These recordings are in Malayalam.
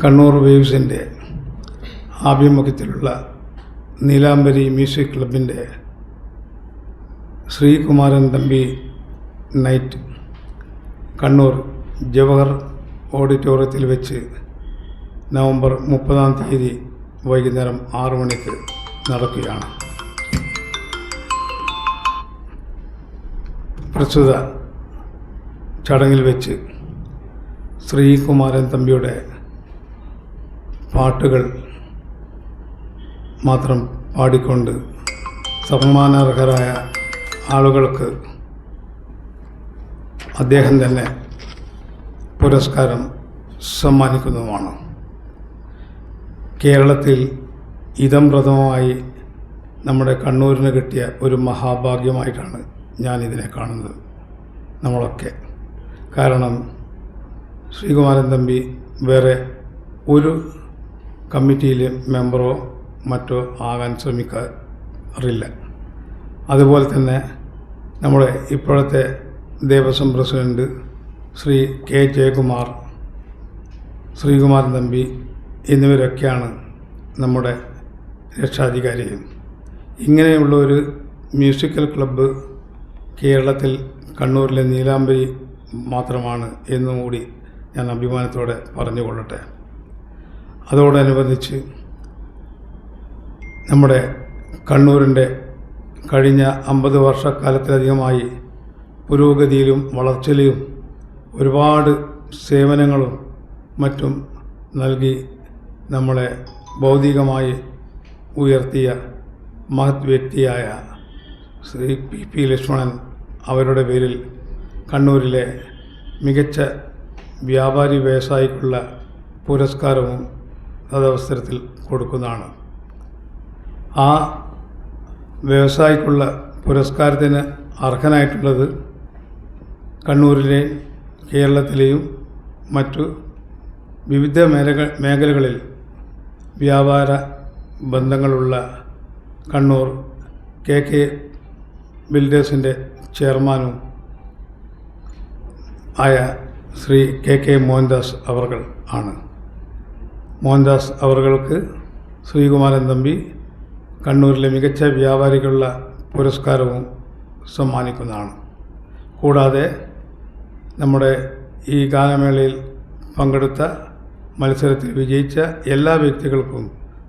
കണ്ണൂർ വേവ്സിൻ്റെ ആഭിമുഖ്യത്തിലുള്ള നീലാംബരി മ്യൂസിക് ക്ലബിൻ്റെ ശ്രീകുമാരൻ തമ്പി നൈറ്റ് കണ്ണൂർ ജവഹർ ഓഡിറ്റോറിയത്തിൽ വെച്ച് നവംബർ 30 വൈകുന്നേരം 6 മണിക്ക് നടക്കുകയാണ്. പ്രസ്തുത ചടങ്ങിൽ വെച്ച് ശ്രീകുമാരൻ തമ്പിയുടെ പാട്ടുകൾ മാത്രം പാടിക്കൊണ്ട് സമ്മാനാർഹരായ ആളുകൾക്ക് അദ്ദേഹം തന്നെ പുരസ്കാരം സമ്മാനിക്കുന്നതുമാണ്. കേരളത്തിൽ ഇതം പ്രഥമമായി നമ്മുടെ കണ്ണൂരിന് കിട്ടിയ ഒരു മഹാഭാഗ്യമായിട്ടാണ് ഞാനിതിനെ കാണുന്നത്, നമ്മളൊക്കെ. കാരണം ശ്രീകുമാരൻ തമ്പി വേറെ ഒരു കമ്മിറ്റിയിലെ മെമ്പറോ മറ്റോ ആകാൻ ശ്രമിക്കാറില്ല. അതുപോലെ തന്നെ നമ്മുടെ ഇപ്പോഴത്തെ ദേവസ്വം പ്രസിഡന്റ് ശ്രീ കെ ജയകുമാർ, ശ്രീകുമാരൻ തമ്പി എന്നിവരൊക്കെയാണ് നമ്മുടെ രക്ഷാധികാരിയും. ഇങ്ങനെയുള്ള ഒരു മ്യൂസിക്കൽ ക്ലബ്ബ് കേരളത്തിൽ കണ്ണൂരിലെ നീലാംബരി മാത്രമാണ് എന്നും കൂടി ഞാൻ അഭിമാനത്തോടെ പറഞ്ഞുകൊള്ളട്ടെ. അതോടനുബന്ധിച്ച് നമ്മുടെ കണ്ണൂരിൻ്റെ കഴിഞ്ഞ 50 വർഷക്കാലത്തിലധികമായി പുരോഗതിയിലും വളർച്ചയിലും ഒരുപാട് സേവനങ്ങളും മറ്റും നൽകി നമ്മളെ ഭൗതികമായി ഉയർത്തിയ മഹത് വ്യക്തിയായ ശ്രീ പി ലക്ഷ്മണൻ അവരുടെ പേരിൽ കണ്ണൂരിലെ മികച്ച വ്യാപാരി വ്യവസായിക്കുള്ള പുരസ്കാരവും അതവസരത്തിൽ കൊടുക്കുന്നതാണ്. ആ വ്യവസായിക്കുള്ള പുരസ്കാരത്തിന് അർഹനായിട്ടുള്ളത് കണ്ണൂരിലെ കേരളത്തിലെയും മറ്റു വിവിധ മേഖലകളിൽ വ്യാപാര ബന്ധങ്ങളുള്ള കണ്ണൂർ കെ ബിൽഡേഴ്സിൻ്റെ ചെയർമാനും ആയ ശ്രീ കെ മോഹൻദാസ് അവർകൾ ആണ്. മോഹൻദാസ് അവർകൾക്ക് ശ്രീകുമാരൻ തമ്പി കണ്ണൂരിലെ മികച്ച വ്യാപാരികളുള്ള പുരസ്കാരവും സമ്മാനിക്കുന്നതാണ്. കൂടാതെ നമ്മുടെ ഈ ഗാനമേളയിൽ പങ്കെടുത്ത മത്സരത്തിൽ വിജയിച്ച എല്ലാ വ്യക്തികൾക്കും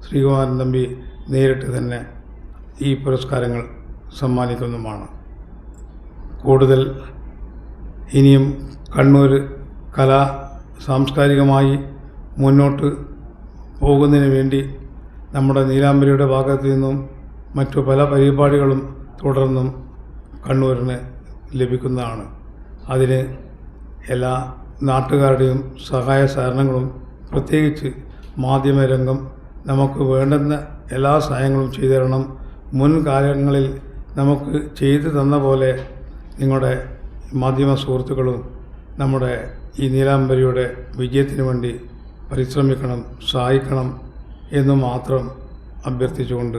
ശ്രീകുമാരൻ തമ്പി നേരിട്ട് തന്നെ ഈ പുരസ്കാരങ്ങൾ സമ്മാനിക്കുന്നതുമാണ്. കൂടുതൽ ഇനിയും കണ്ണൂർ സാംസ്കാരികമായി മുന്നോട്ട് പോകുന്നതിന് വേണ്ടി നമ്മുടെ നീലാംബരിയുടെ ഭാഗത്തു നിന്നും മറ്റു പല പരിപാടികളും തുടർന്നും കണ്ണൂരിന് ലഭിക്കുന്നതാണ്. അതിന് എല്ലാ നാട്ടുകാരുടെയും സഹായ സഹകരണങ്ങളും, പ്രത്യേകിച്ച് മാധ്യമരംഗം നമുക്ക് വേണ്ടുന്ന എല്ലാ സഹായങ്ങളും ചെയ്തു തരണം. മുൻകാലങ്ങളിൽ നമുക്ക് ചെയ്തു തന്ന പോലെ നിങ്ങളുടെ മാധ്യമ സുഹൃത്തുക്കളും നമ്മുടെ ഈ നീലാംബരിയുടെ വിജയത്തിന് വേണ്ടി പരിശ്രമിക്കണം, സഹായിക്കണം എന്ന് മാത്രം അഭ്യർത്ഥിച്ചുകൊണ്ട്